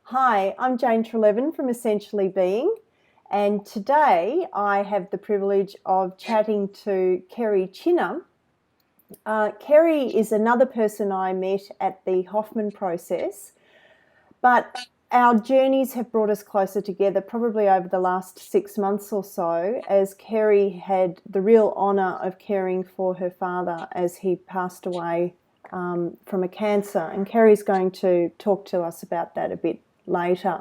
Hi, I'm Jane Trelevin from Essentially Being, and today I have the privilege of chatting to Kerri Chinner. Kerri is another person I met at the Hoffman process, but our journeys have brought us closer together probably over the last 6 months or so, as Kerri had the real honour of caring for her father as he passed away from a cancer, and Kerri's going to talk to us about that a bit later.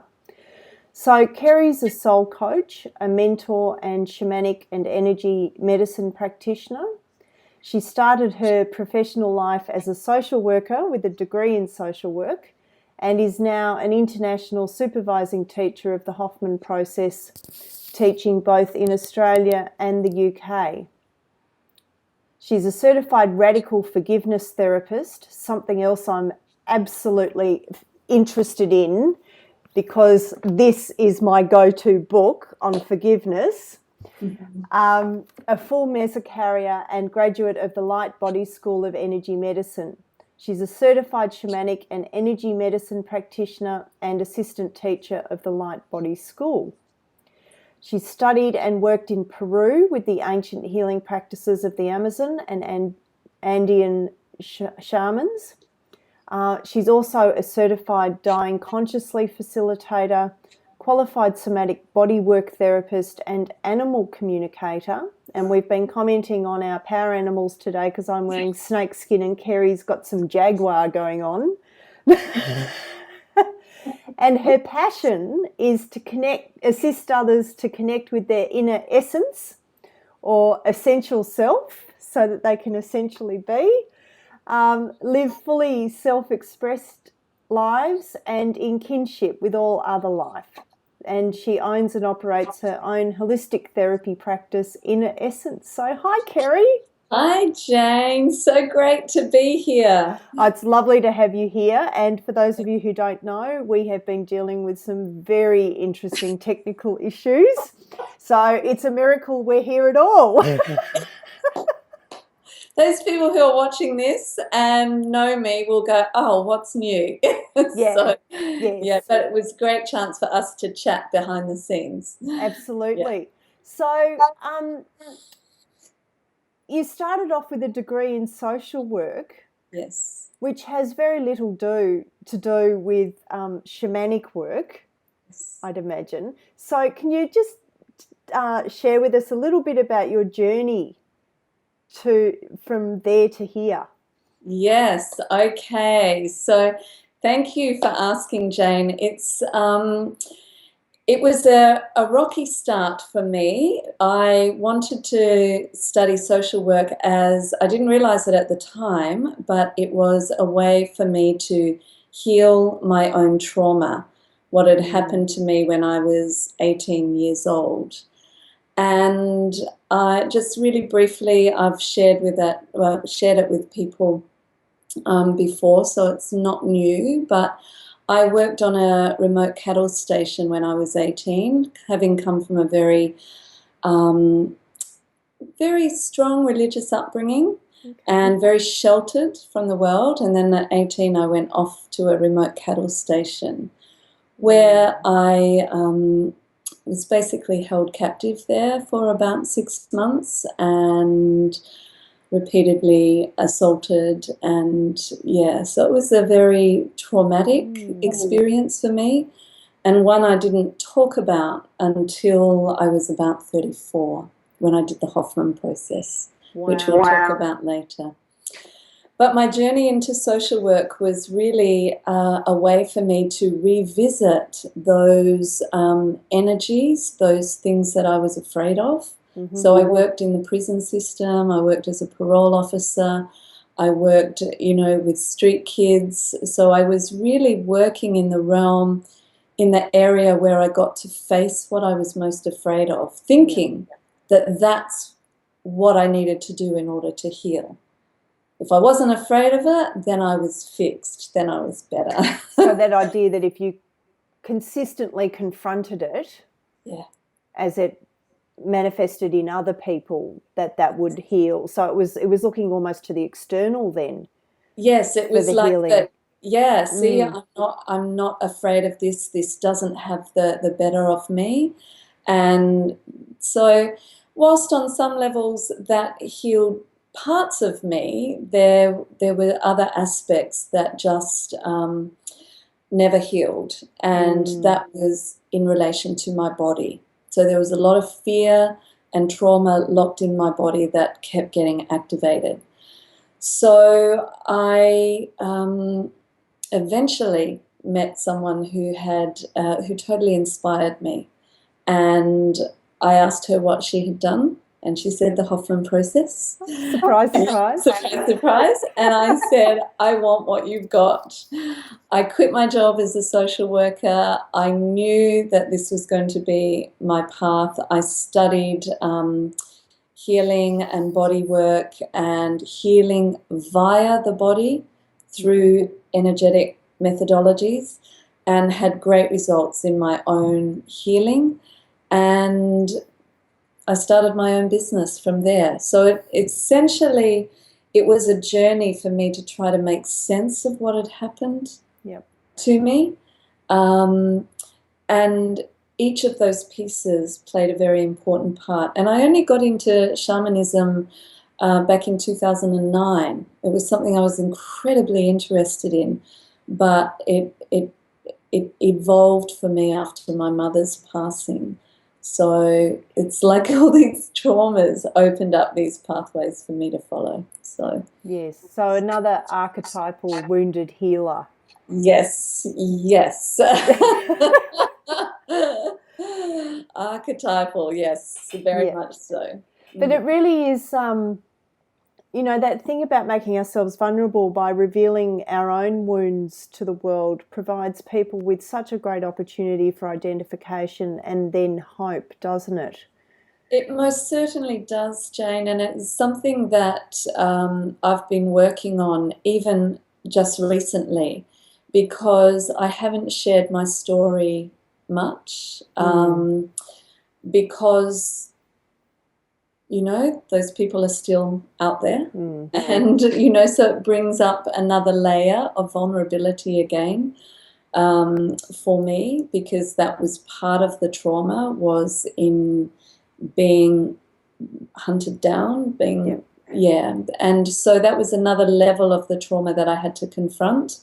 So Kerri's a soul coach, a mentor and shamanic and energy medicine practitioner. She started her professional life as a social worker with a degree in social work and is now an international supervising teacher of the Hoffman process, teaching both in Australia and the UK. She's a certified radical forgiveness therapist, something else I'm absolutely interested in because this is my go-to book on forgiveness. A full mesocarrier and graduate of the Light Body School of Energy Medicine. She's a certified shamanic and energy medicine practitioner and assistant teacher of the Light Body School. She studied and worked in Peru with the ancient healing practices of the Amazon and Andean shamans. She's also a certified dying consciously facilitator, qualified somatic bodywork therapist and animal communicator. And we've been commenting on our power animals today because I'm wearing snake skin and Kerri's got some jaguar going on. And her passion is to assist others to connect with their inner essence or essential self so that they can essentially be, live fully self-expressed lives and in kinship with all other life. And she owns and operates her own holistic therapy practice, Inner Essence. So hi, Kerri. Hi, Jane. So great to be here. It's lovely to have you here. And for those of you who don't know, we have been dealing with some very interesting technical issues. So it's a miracle we're here at all. Those people who are watching this and know me will go, oh, what's new? Yeah, Yeah, yes, but it was a great chance for us to chat behind the scenes. Yeah. absolutely. So you started off with a degree in social work. Yes. Which has very little to do with shamanic work, Yes. I'd imagine. So can you just share with us a little bit about your journey from there to here? Yes. Okay. So thank you for asking, Jane. It was a rocky start for me. I wanted to study social work as I didn't realize it at the time, but it was a way for me to heal my own trauma, what had happened to me when I was 18 years old. And just really briefly, I've shared it with people before, so it's not new, but I worked on a remote cattle station when I was 18, having come from a um, very strong religious upbringing and very sheltered from the world. And then at 18, I went off to a remote cattle station where I was basically held captive there for about 6 months and repeatedly assaulted, and yeah, so it was a very traumatic experience for me, and one I didn't talk about until I was about 34 when I did the Hoffman process, which we'll talk about later. But my journey into social work was really a way for me to revisit those energies, those things that I was afraid of. So I worked in the prison system, I worked as a parole officer, I worked, with street kids. So I was really working in the realm, in the area where I got to face what I was most afraid of, thinking that that's what I needed to do in order to heal. If I wasn't afraid of it, then I was fixed, then I was better. So that idea that if you consistently confronted it, as it manifested in other people, that would heal. So it was looking almost to the external then. Yes, it was the like healing. that. Yeah, see, Mm, I'm not afraid of this. This doesn't have the better of me. And so whilst on some levels that healed parts of me, there were other aspects that just never healed. And mm, that was in relation to my body. So there was a lot of fear and trauma locked in my body that kept getting activated. So I eventually met someone who totally inspired me, and I asked her what she had done, and she said the Hoffman process. surprise, surprise. Surprise, surprise. And I said, I want what you've got. I quit my job as a social worker. I knew that this was going to be my path. I studied healing and body work and healing via the body through energetic methodologies, and had great results in my own healing. And I started my own business from there. So essentially, it was a journey for me to try to make sense of what had happened Yep. to me. Um, and each of those pieces played a very important part. And I only got into shamanism back in 2009. It was something I was incredibly interested in, but it evolved for me after my mother's passing. So it's like all these traumas opened up these pathways for me to follow. So Yes. So another archetypal wounded healer. yes, yes. Archetypal, yes, very Yeah. much so. But it really is, that thing about making ourselves vulnerable by revealing our own wounds to the world provides people with such a great opportunity for identification and then hope, doesn't it? It most certainly does, Jane, and it's something that I've been working on even just recently, because I haven't shared my story much, Mm, because those people are still out there. mm, And so it brings up another layer of vulnerability again, for me, because that was part of the trauma, was in being hunted down, yeah. being, yeah. And so that was another level of the trauma that I had to confront.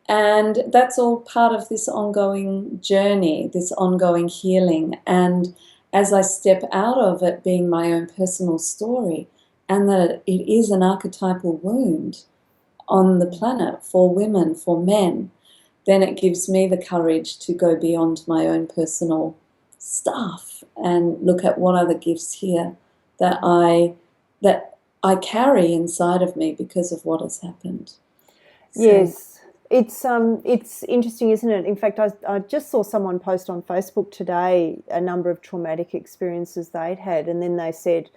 And that's all part of this ongoing journey, this ongoing healing. And as I step out of it being my own personal story, and that it is an archetypal wound on the planet for women, for men, then it gives me the courage to go beyond my own personal stuff and look at what other gifts here that I carry inside of me because of what has happened. So Yes. It's interesting, isn't it? In fact, I just saw someone post on Facebook today a number of traumatic experiences they'd had, and then they said,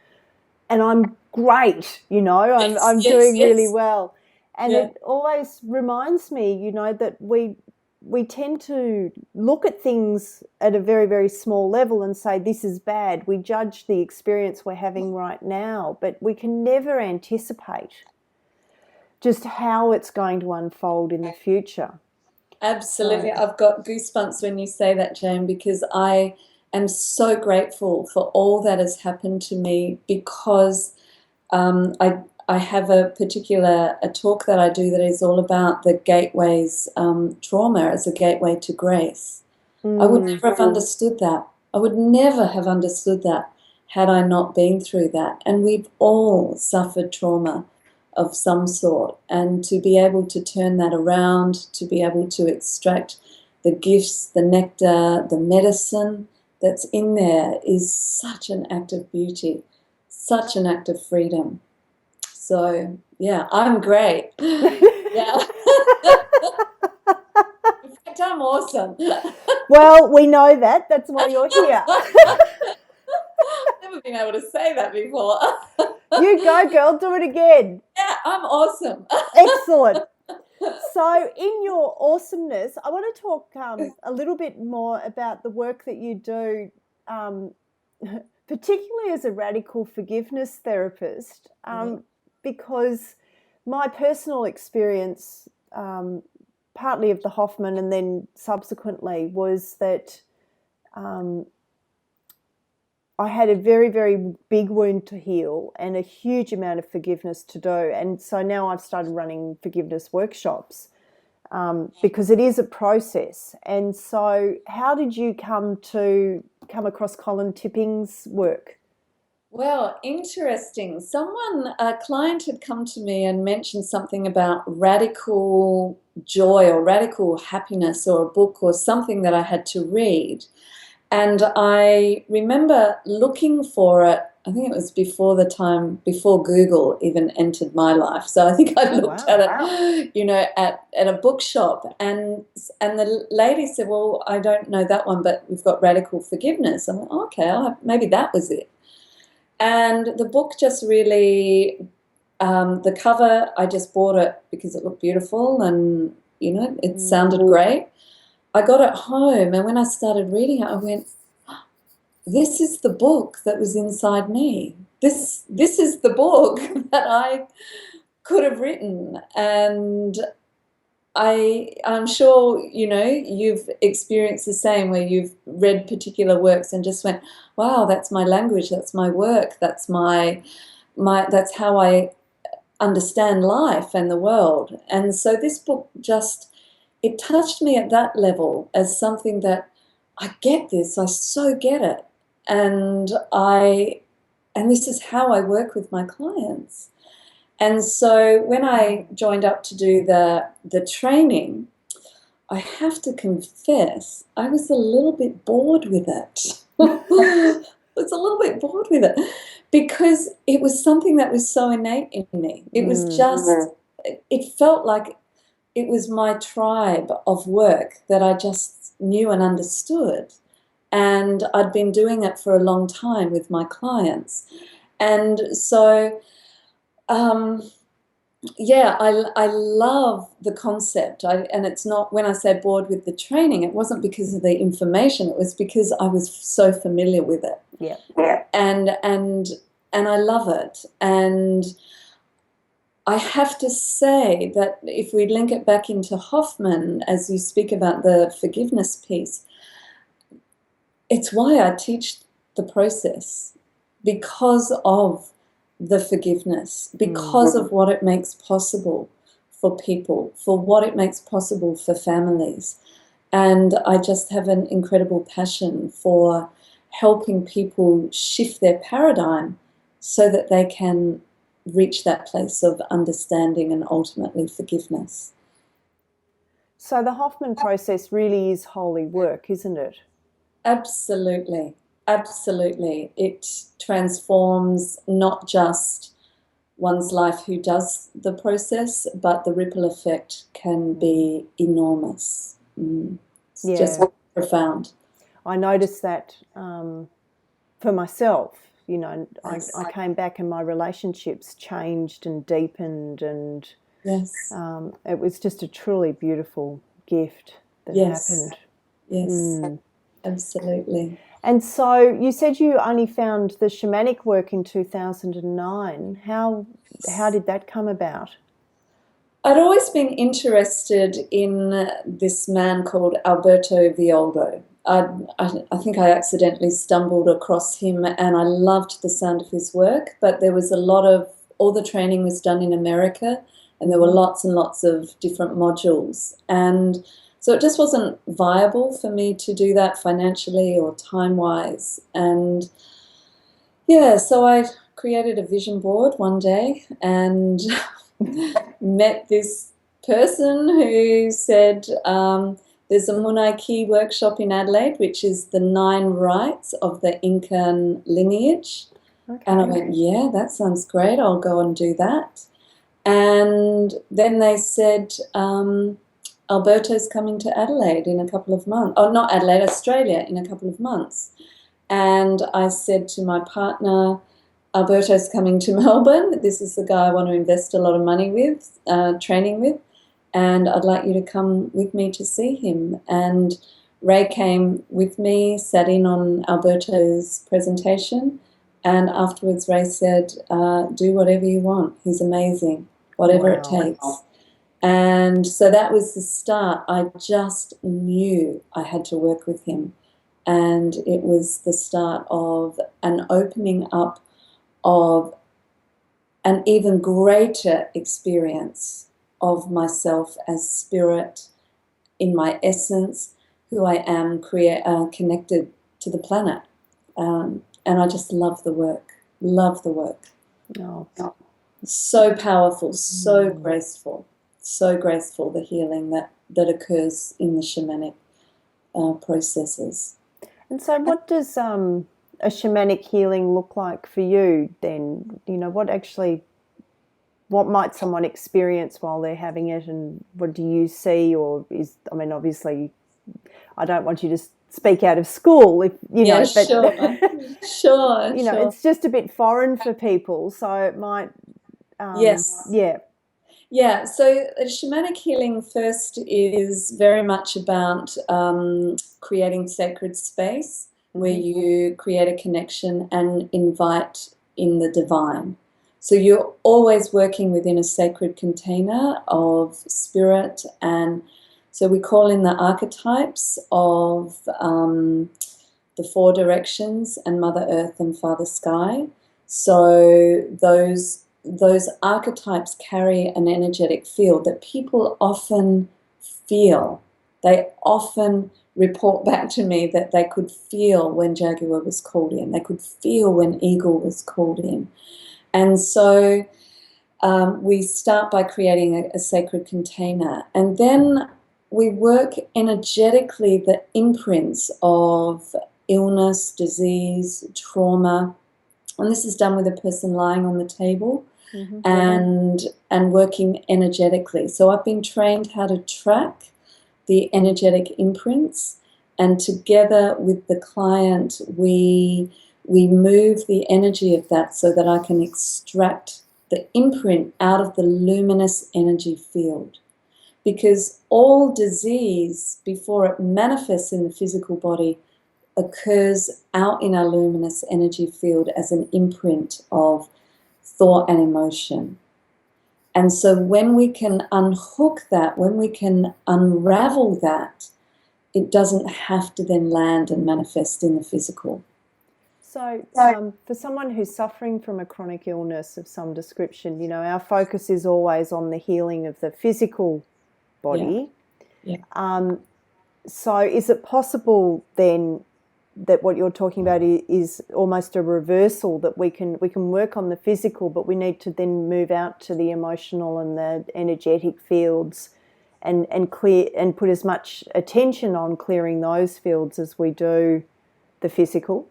and I'm great, yes, I'm yes, doing really yes, well. And yeah, it always reminds me, that we tend to look at things at a very, very small level and say this is bad. We judge the experience we're having right now, but we can never anticipate just how it's going to unfold in the future. absolutely. So, I've got goosebumps when you say that, Jane, because I am so grateful for all that has happened to me, because I have a talk that I do that is all about the gateways, trauma as a gateway to grace. I would mm, never have understood that. I would never have understood that had I not been through that. And we've all suffered trauma of some sort. And to be able to turn that around, to be able to extract the gifts, the nectar, the medicine that's in there, is such an act of beauty, such an act of freedom. So, yeah, I'm great. Yeah. In fact, I'm awesome. well, we know that. That's why you're here. Never been able to say that before. You go, girl. Do it again. Yeah, I'm awesome. Excellent. So, in your awesomeness, I want to talk a little bit more about the work that you do, um, particularly as a radical forgiveness therapist, because my personal experience partly of the Hoffman and then subsequently, was that I had a very, very big wound to heal and a huge amount of forgiveness to do. And so now I've started running forgiveness workshops because it is a process. And so how did you come across Colin Tipping's work? Well, interesting. A client had come to me and mentioned something about radical joy or radical happiness, or a book or something that I had to read. And I remember looking for it. I think it was before Google even entered my life. So I think I looked at it, at a bookshop, and the lady said, "Well, I don't know that one, but we've got Radical Forgiveness." I'm like, oh, "Okay, maybe that was it." And the book just really, the cover, I just bought it because it looked beautiful and, it sounded great. I got it home, and when I started reading it, I went, this is the book that was inside me. This is the book that I could have written. And I'm sure, you've experienced the same, where you've read particular works and just went, wow, that's my language, that's my work, that's that's how I understand life and the world. And so this book it touched me at that level as something that I get this, I so get it. And this is how I work with my clients. And so when I joined up to do the training, I have to confess, I was a little bit bored with it. I was a little bit bored with it because it was something that was so innate in me. It was it felt like it was my tribe of work that I just knew and understood. And I'd been doing it for a long time with my clients. And so I love the concept. And it's not, when I say bored with the training, it wasn't because of the information. It was because I was so familiar with it. Yeah. And I love it. And I have to say that if we link it back into Hoffman, as you speak about the forgiveness piece, it's why I teach the process, because of the forgiveness, because of what it makes possible for people, for what it makes possible for families. And I just have an incredible passion for helping people shift their paradigm so that they can reach that place of understanding and ultimately forgiveness. So the Hoffman process really is holy work, isn't it? Absolutely. Absolutely. It transforms not just one's life who does the process, but the ripple effect can be enormous. It's just profound. I noticed that for myself. I came back and my relationships changed and deepened, and it was just a truly beautiful gift that happened. Yes, absolutely. And so you said you only found the shamanic work in 2009. How did that come about? I'd always been interested in this man called Alberto Viola. I think I accidentally stumbled across him, and I loved the sound of his work, but there was all the training was done in America, and there were lots and lots of different modules. And so it just wasn't viable for me to do that financially or time-wise. And so I created a vision board one day and met this person who said, there's a Munaiki workshop in Adelaide, which is the 9 rites of the Incan lineage. Okay. And I went, yeah, that sounds great. I'll go and do that. And then they said, Alberto's coming to Adelaide in a couple of months. Oh, not Adelaide, Australia in a couple of months. And I said to my partner, Alberto's coming to Melbourne. This is the guy I want to invest a lot of money with, training with. And I'd like you to come with me to see him. And Ray came with me, sat in on Alberto's presentation. And afterwards, Ray said, do whatever you want. He's amazing, whatever it takes. And so that was the start. I just knew I had to work with him. And it was the start of an opening up of an even greater experience of myself as spirit in my essence, who I am, connected to the planet. And I just love the work, love the work. Oh. So powerful, so graceful, the healing that occurs in the shamanic processes. And so what does a shamanic healing look like for you then? You know, what might someone experience while they're having it, and what do you see? Or I mean, obviously, I don't want you to speak out of school, if you know, but sure, you know, it's just a bit foreign for people, so it might, yes, yeah. So shamanic healing first is very much about creating sacred space where you create a connection and invite in the divine. So you're always working within a sacred container of spirit, and so we call in the archetypes of the four directions and Mother Earth and Father Sky. So those archetypes carry an energetic field that people often feel. They often report back to me that they could feel when Jaguar was called in. They could feel when Eagle was called in. And so we start by creating a sacred container, and then we work energetically the imprints of illness, disease, trauma, and this is done with a person lying on the table and working energetically. So I've been trained how to track the energetic imprints, and together with the client we move the energy of that so that I can extract the imprint out of the luminous energy field. Because all disease, before it manifests in the physical body, occurs out in our luminous energy field as an imprint of thought and emotion. And so when we can unhook that, when we can unravel that, it doesn't have to then land and manifest in the physical. So for someone who's suffering from a chronic illness of some description, you know, our focus is always on the healing of the physical body. So is it possible then that what you're talking about is almost a reversal, that we can work on the physical, but we need to then move out to the emotional and the energetic fields and clear and put as much attention on clearing those fields as we do the physical?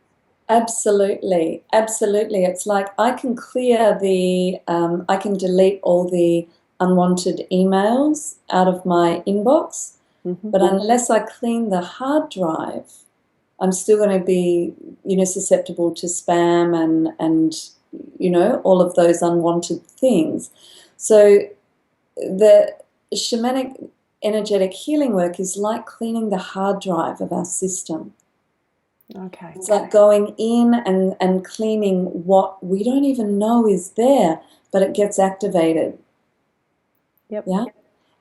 Absolutely. It's like I can clear I can delete all the unwanted emails out of my inbox, but unless I clean the hard drive, I'm still going to be, susceptible to spam and all of those unwanted things. So the shamanic energetic healing work is like cleaning the hard drive of our system. Okay. It's like going in and cleaning what we don't even know is there, but it gets activated. Yep. Yeah.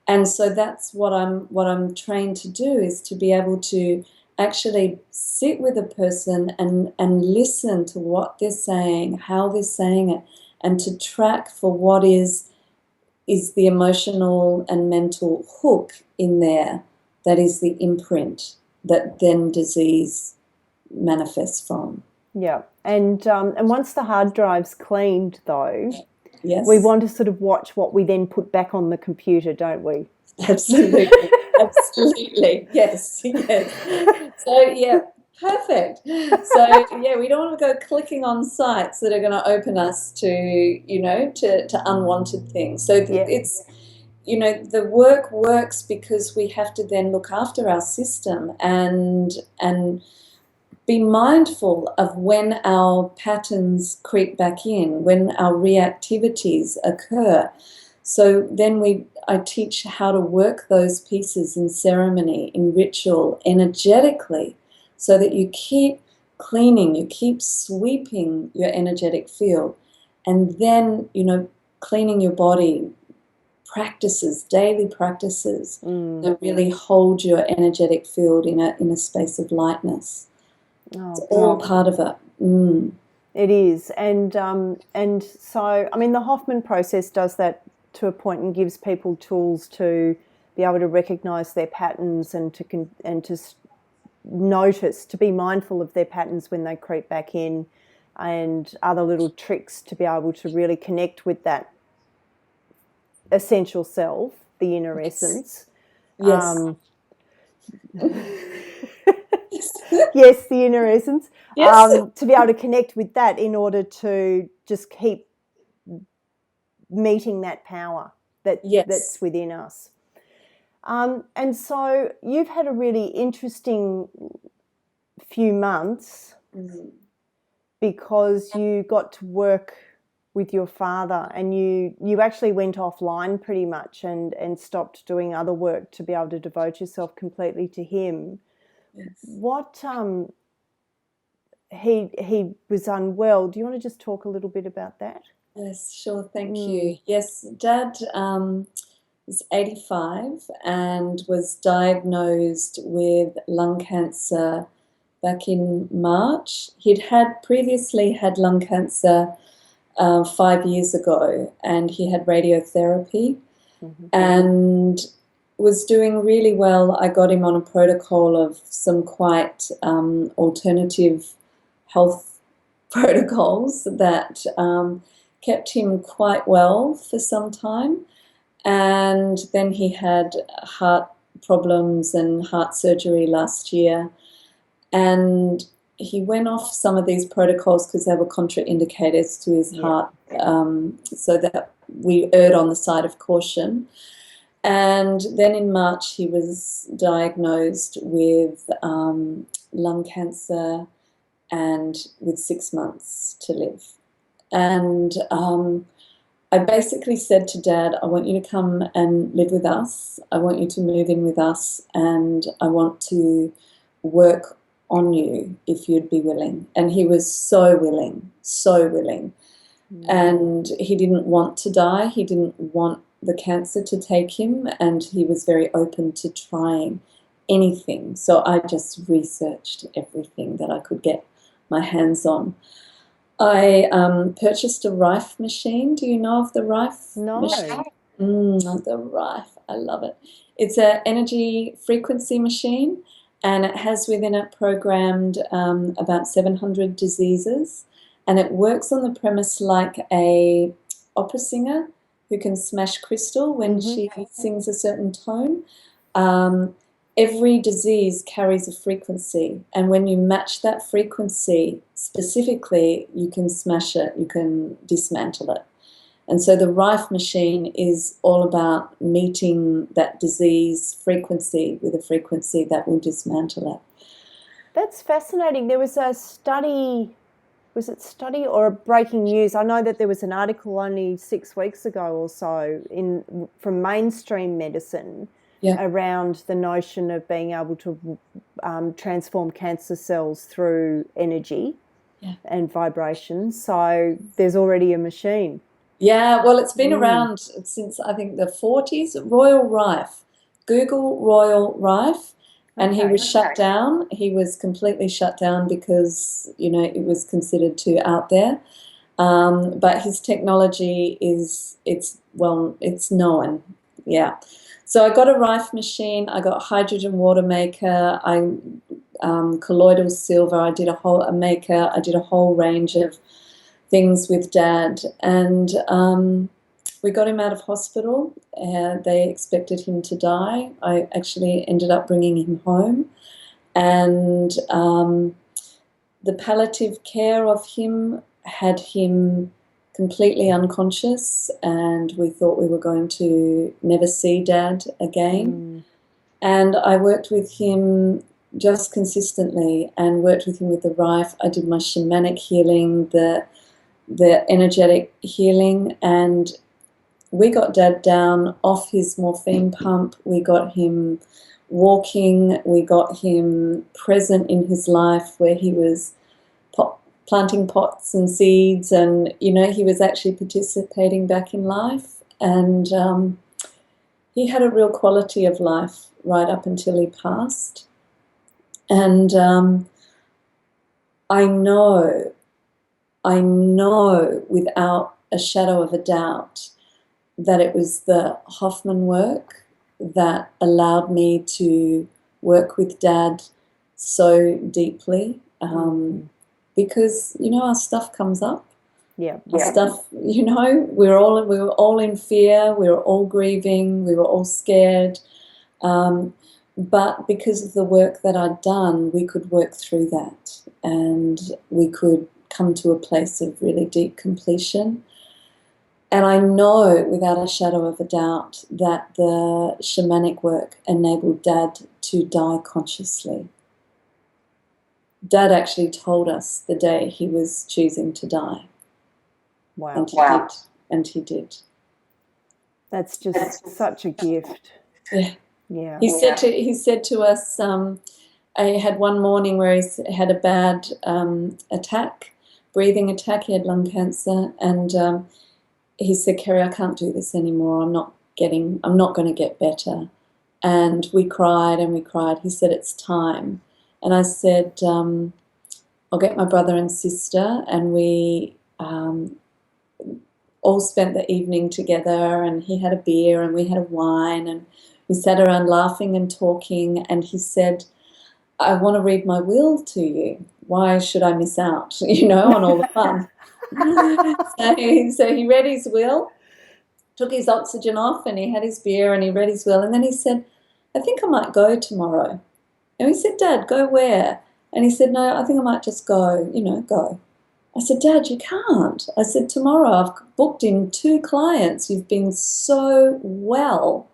And so that's what I'm trained to do, is to be able to actually sit with a person and listen to what they're saying, how they're saying it, and to track for what is the emotional and mental hook in there that is the imprint that then disease manifests from. Yeah. And once the hard drive's cleaned, though, yes, we want to sort of watch what we then put back on the computer, don't we? Absolutely. Yes. So yeah, perfect. So yeah, we don't want to go clicking on sites that are going to open us to to unwanted things. So it's the work works because we have to then look after our system and be mindful of when our patterns creep back in, when our reactivities occur. So then I teach how to work those pieces in ceremony, in ritual, energetically, so that you keep cleaning, you keep sweeping your energetic field, and then, cleaning your body practices, daily practices Mm. that really hold your energetic field in a space of lightness. It's all part of it. Mm. It is, and so I mean the Hoffman process does that to a point and gives people tools to be able to recognise their patterns and to notice, to be mindful of their patterns when they creep back in, and other little tricks to be able to really connect with that essential self, the inner essence. Yes. Yes, the inner essence. Yes. To be able to connect with that in order to just keep meeting that power that's within us. And so you've had a really interesting few months because you got to work with your father, and you actually went offline pretty much and stopped doing other work to be able to devote yourself completely to him. Yes. What he was unwell. Do you want to just talk a little bit about that? Yes, sure. Thank you. Yes, Dad was 85 and was diagnosed with lung cancer back in March. He'd previously had lung cancer 5 years ago, and he had radiotherapy and was doing really well. I got him on a protocol of some quite alternative health protocols that kept him quite well for some time. And then he had heart problems and heart surgery last year. And he went off some of these protocols because they were contraindicators to his heart, so that we erred on the side of caution. And then in March, he was diagnosed with lung cancer and with 6 months to live. And I basically said to Dad, I want you to come and live with us. I want you to move in with us, and I want to work on you if you'd be willing. And he was so willing, so willing. And he didn't want to die. He didn't want the cancer to take him, and he was very open to trying anything. So I just researched everything that I could get my hands on. I purchased a Rife machine. Do you know of the Rife machine? The Rife, I love it. It's an energy frequency machine, and it has within it programmed about 700 diseases, and it works on the premise like a opera singer who can smash crystal when she sings a certain tone. Every disease carries a frequency, and when you match that frequency specifically, you can smash it, you can dismantle it. And so the Rife machine is all about meeting that disease frequency with a frequency that will dismantle it. That's fascinating. There was a study, was it study or breaking news? I know that there was an article only 6 weeks ago or so from mainstream medicine around the notion of being able to transform cancer cells through energy and vibration. So there's already a machine. Yeah, well, it's been around since I think the 40s. Royal Rife. Google Royal Rife. And he was shut down. He was completely shut down because, it was considered too out there. But his technology it's known. Yeah. So I got a Rife machine. I got a hydrogen water maker. Colloidal silver. I did a whole range of things with Dad. And we got him out of hospital. They expected him to die. I actually ended up bringing him home. And the palliative care of him had him completely unconscious, and we thought we were going to never see Dad again. And I worked with him just consistently and worked with him with the Rife. I did my shamanic healing, the energetic healing, and we got Dad down off his morphine pump. We got him walking. We got him present in his life where he was planting pots and seeds, and he was actually participating back in life. And he had a real quality of life right up until he passed. And I know without a shadow of a doubt that it was the Hoffman work that allowed me to work with Dad so deeply, because, you know, our stuff comes up. Yeah. Our stuff, you know, we were all in fear, we were all grieving, we were all scared. But because of the work that I'd done, we could work through that, and we could come to a place of really deep completion. And I know without a shadow of a doubt that the shamanic work enabled Dad to die consciously. Dad actually told us the day he was choosing to die. Wow. And he did. That's just such a gift. Yeah. Yeah. He said to us, I had one morning where he had a bad breathing attack. He had lung cancer, and he said, "Kerri, I can't do this anymore. I'm not going to get better." And we cried and we cried. He said, "It's time." And I said, "I'll get my brother and sister," and we all spent the evening together, and he had a beer and we had a wine, and we sat around laughing and talking, and he said, "I want to read my will to you. Why should I miss out, you know, on all the fun?" So he read his will, took his oxygen off, and he had his beer and he read his will, and then he said, "I think I might go tomorrow." And we said, "Dad, go where?" And he said, "No, I think I might just go, go." I said, "Dad, you can't." I said, "Tomorrow I've booked in 2 clients. You've been so well.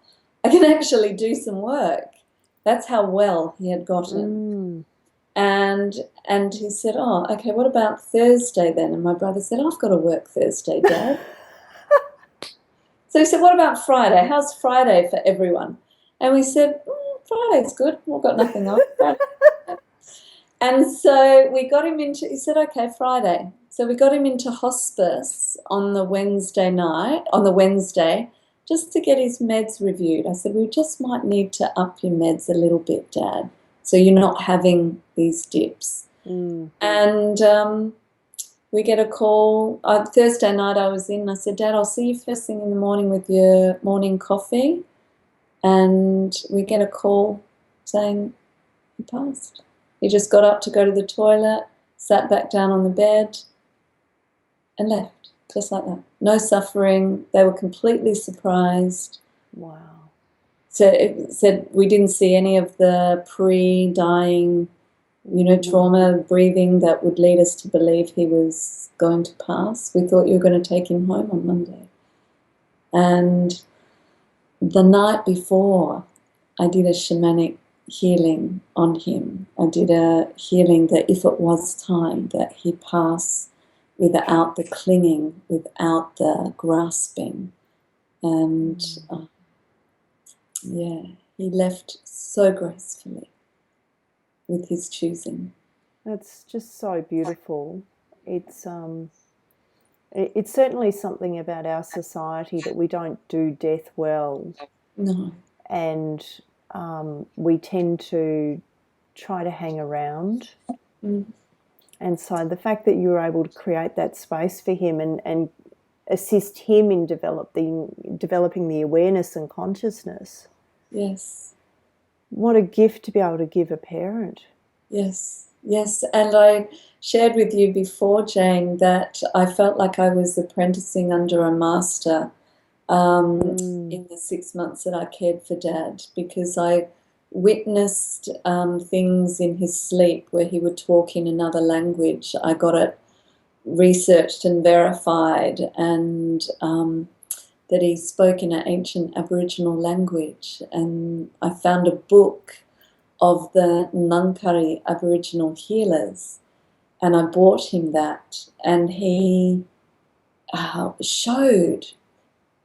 I can actually do some work." That's how well he had gotten. And he said, "Oh, okay, what about Thursday then?" And my brother said, "I've got to work Thursday, Dad." So he said, "What about Friday? How's Friday for everyone?" And we said, "Friday's good. We've got nothing on Friday." And so we got him into, he said, "Okay, Friday." So we got him into hospice on the Wednesday, just to get his meds reviewed. I said, "We just might need to up your meds a little bit, Dad, so you're not having these dips." And we get a call. Thursday night I was in, I said, "Dad, I'll see you first thing in the morning with your morning coffee." And we get a call saying he passed. He just got up to go to the toilet, sat back down on the bed, and left, just like that. No suffering. They were completely surprised. Wow. So it said we didn't see any of the pre-dying, trauma breathing that would lead us to believe he was going to pass. We thought you were going to take him home on Monday. And the night before, I did a shamanic healing on him. I did a healing that if it was time that he pass without the clinging, without the grasping. And he left so gracefully with his choosing. That's just so beautiful. It's certainly something about our society that we don't do death well. No. And we tend to try to hang around. And so the fact that you were able to create that space for him and assist him in developing the awareness and consciousness. Yes. What a gift to be able to give a parent. Yes. And I shared with you before, Jane, that I felt like I was apprenticing under a master in the 6 months that I cared for Dad, because I witnessed things in his sleep where he would talk in another language. I got it researched and verified, and that he spoke in an ancient Aboriginal language. And I found a book of the Ngangkari Aboriginal healers, and I bought him that, and he showed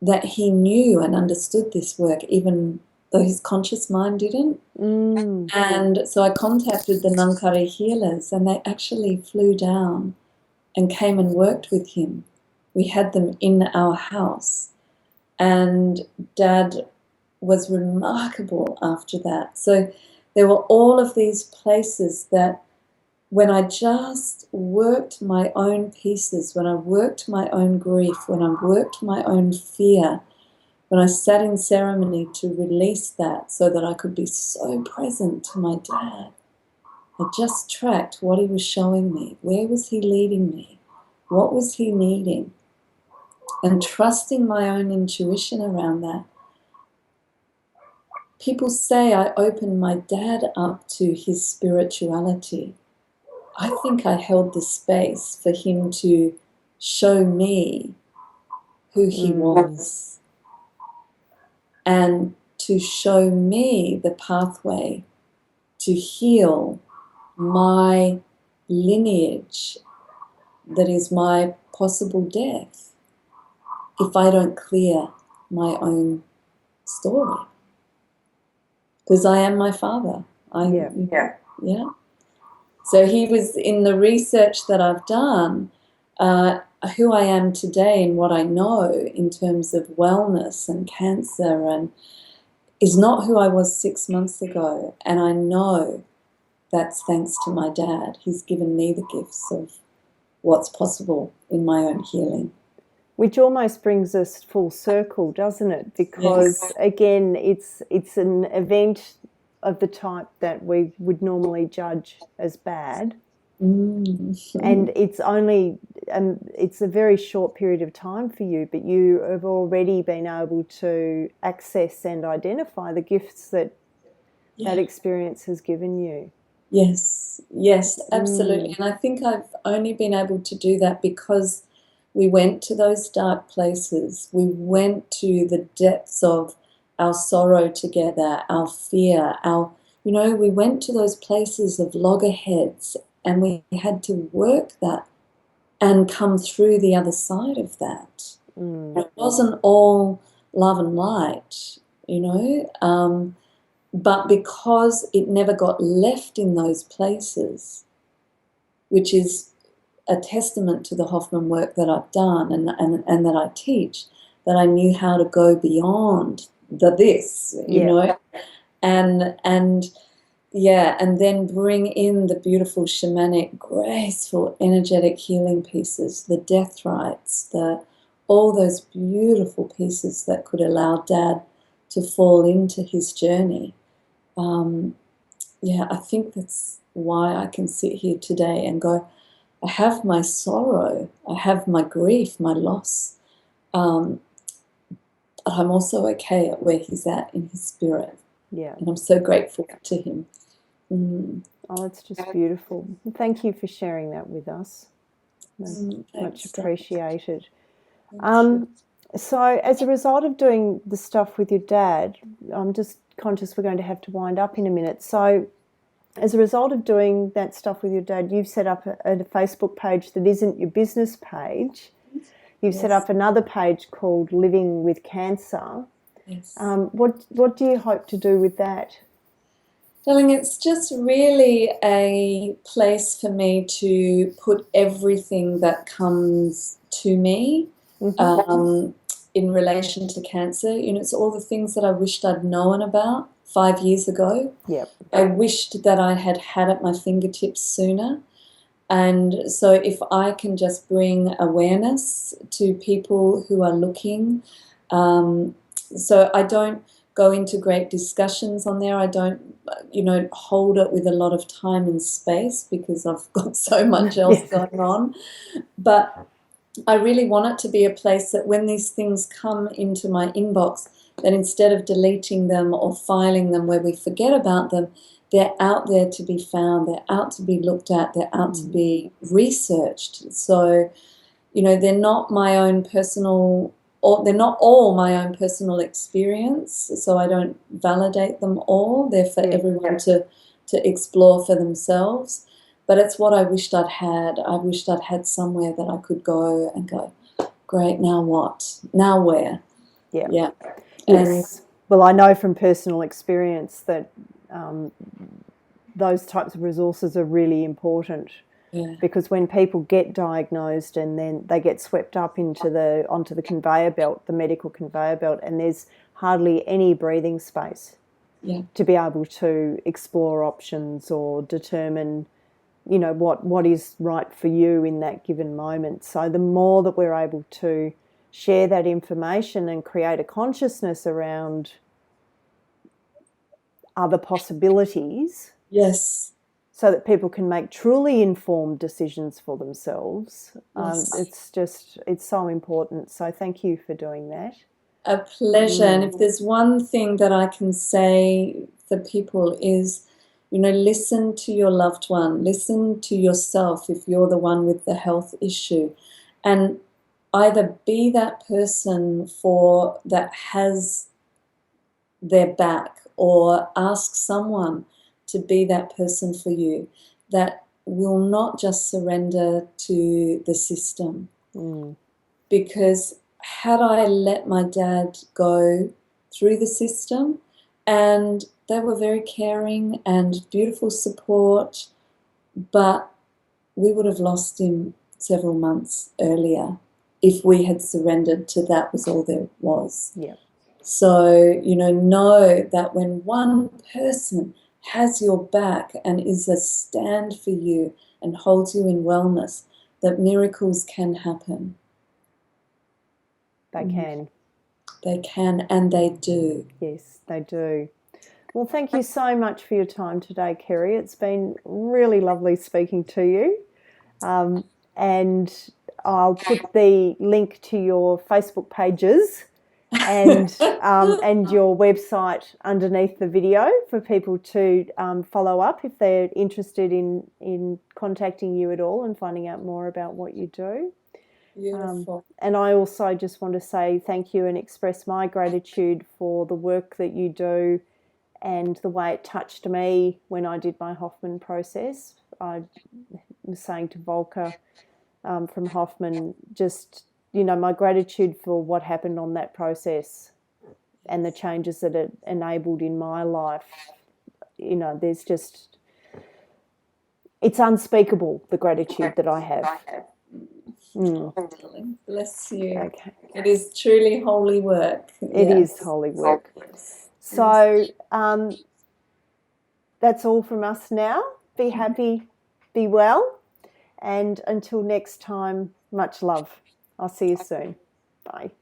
that he knew and understood this work, even though his conscious mind didn't. And so I contacted the Ngangkari healers, and they actually flew down and came and worked with him. We had them in our house, and Dad was remarkable after that. So there were all of these places that when I just worked my own pieces, when I worked my own grief, when I worked my own fear, when I sat in ceremony to release that so that I could be so present to my dad, I just tracked what he was showing me. Where was he leading me? What was he needing? And trusting my own intuition around that. People say I opened my dad up to his spirituality. I think I held the space for him to show me who he was and to show me the pathway to heal my lineage that is my possible death if I don't clear my own story. Because I am my father. Yeah. So he was, in the research that I've done, who I am today and what I know in terms of wellness and cancer and is not who I was 6 months ago. And I know that's thanks to my dad. He's given me the gifts of what's possible in my own healing. Which almost brings us full circle, doesn't it? Because Yes. again, it's an event of the type that we would normally judge as bad, and it's only it's a very short period of time for you, but you have already been able to access and identify the gifts that that experience has given you. Yes, absolutely. And I think I've only been able to do that because we went to those dark places. We went to the depths of our sorrow together, our fear, we went to those places of loggerheads and we had to work that and come through the other side of that. It wasn't all love and light, but because it never got left in those places, which is a testament to the Hoffman work that I've done and that I teach, that I knew how to go beyond this, and then bring in the beautiful shamanic, graceful, energetic healing pieces, the death rites, all those beautiful pieces that could allow Dad to fall into his journey. I think that's why I can sit here today and go, I have my sorrow, I have my grief, my loss, but I'm also okay at where he's at in his spirit. Yeah. And I'm so grateful to him. Oh, it's just beautiful. Thank you for sharing that with us. Much appreciated. So as a result of doing the stuff with your dad, I'm just conscious we're going to have to wind up in a minute. So as a result of doing that stuff with your dad, you've set up a Facebook page that isn't your business page. You've set up another page called Living with Cancer. Yes. What do you hope to do with that? Darling, it's just really a place for me to put everything that comes to me in relation to cancer. It's all the things that I wished I'd known about 5 years ago. Yep. I wished that I had at my fingertips sooner. And so if I can just bring awareness to people who are looking, so I don't go into great discussions on there. I don't, hold it with a lot of time and space because I've got so much else going on. But I really want it to be a place that when these things come into my inbox, that instead of deleting them or filing them where we forget about them, they're out there to be found, they're out to be looked at, they're out to be researched. So, they're not my own personal, or they're not all my own personal experience, so I don't validate them all. They're for everyone to explore for themselves. But it's what I wished I'd had. I wished I'd had somewhere that I could go and go, great, now what? Now where? Yeah. Yes. Well, I know from personal experience that those types of resources are really important because when people get diagnosed and then they get swept up onto the conveyor belt, the medical conveyor belt, and there's hardly any breathing space Yeah. to be able to explore options or determine, you know, what is right for you in that given moment. So the more that we're able to share that information and create a consciousness around other possibilities, Yes. so that people can make truly informed decisions for themselves, Yes. it's so important. So thank you for doing that. A pleasure. And if there's one thing that I can say for people is, you know, listen to your loved one, listen to yourself if you're the one with the health issue, and either be that person for that has their back, or ask someone to be that person for you that will not just surrender to the system. Because had I let my dad go through the system, and they were very caring and beautiful support, but we would have lost him several months earlier if we had surrendered to that was all there was. Yeah. So, you know that when one person has your back and is a stand for you and holds you in wellness, that miracles can happen. They can. They can, and they do. Yes, they do. Well, thank you so much for your time today, Kerri. It's been really lovely speaking to you. And I'll put the link to your Facebook pages and your website underneath the video for people to follow up if they're interested in contacting you at all and finding out more about what you do. Beautiful. And I also just want to say thank you and express my gratitude for the work that you do and the way it touched me when I did my Hoffman process. I was saying to Volker from Hoffman, just, you know, my gratitude for what happened on that process and the changes that it enabled in my life. You know, there's just, it's unspeakable, the gratitude that I have. Bless you. Okay. It is truly holy work. It is holy work. So that's all from us now. Be happy, be well, and until next time, much love. I'll see you soon. Bye.